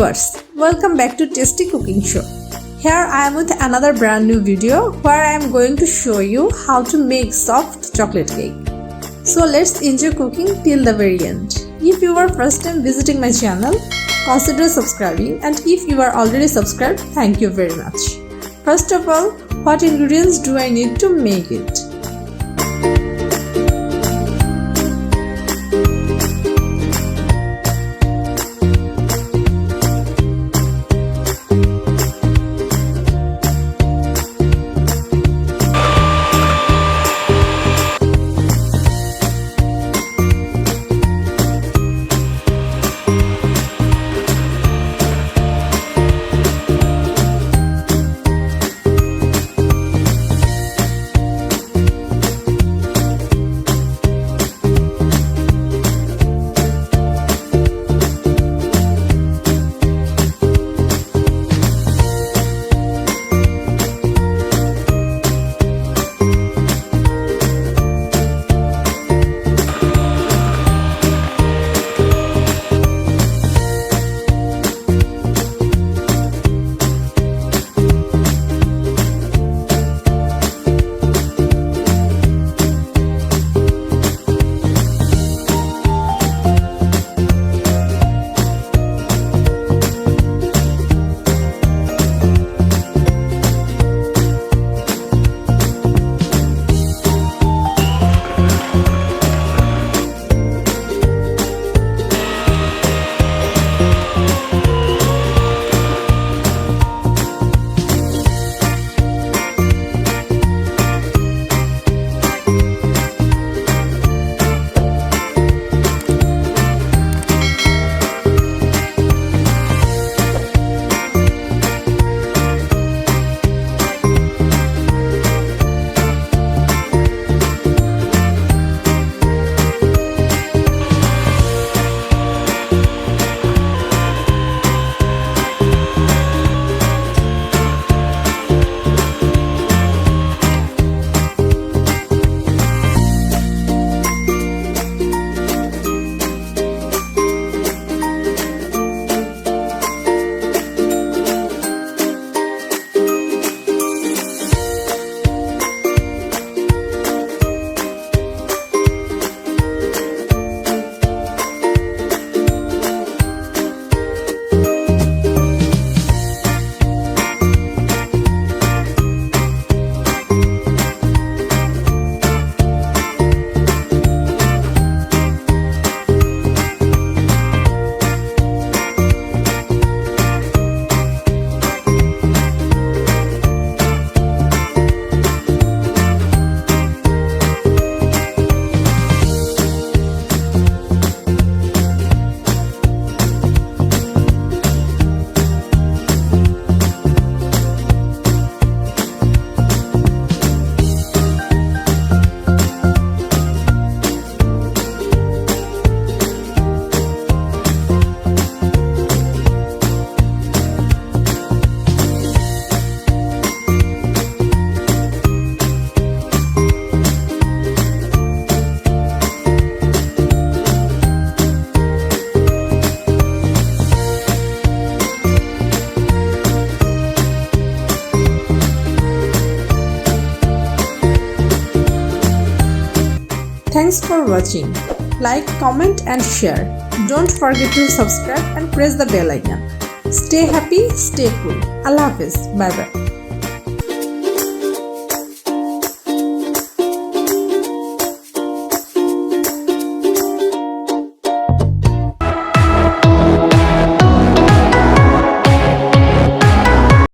Viewers, welcome back to Tasty Cooking Show. Here I am with another brand new video where I am going to show you how to make soft chocolate cake. So let's enjoy cooking till the very end. If you are first time visiting my channel, consider subscribing, and if you are already subscribed, thank you very much. First of all, what ingredients do I need to make it? Thanks for watching. Like, comment and share. Don't forget to subscribe and press the bell icon. Stay happy, stay cool. Allah Hafiz. Bye bye.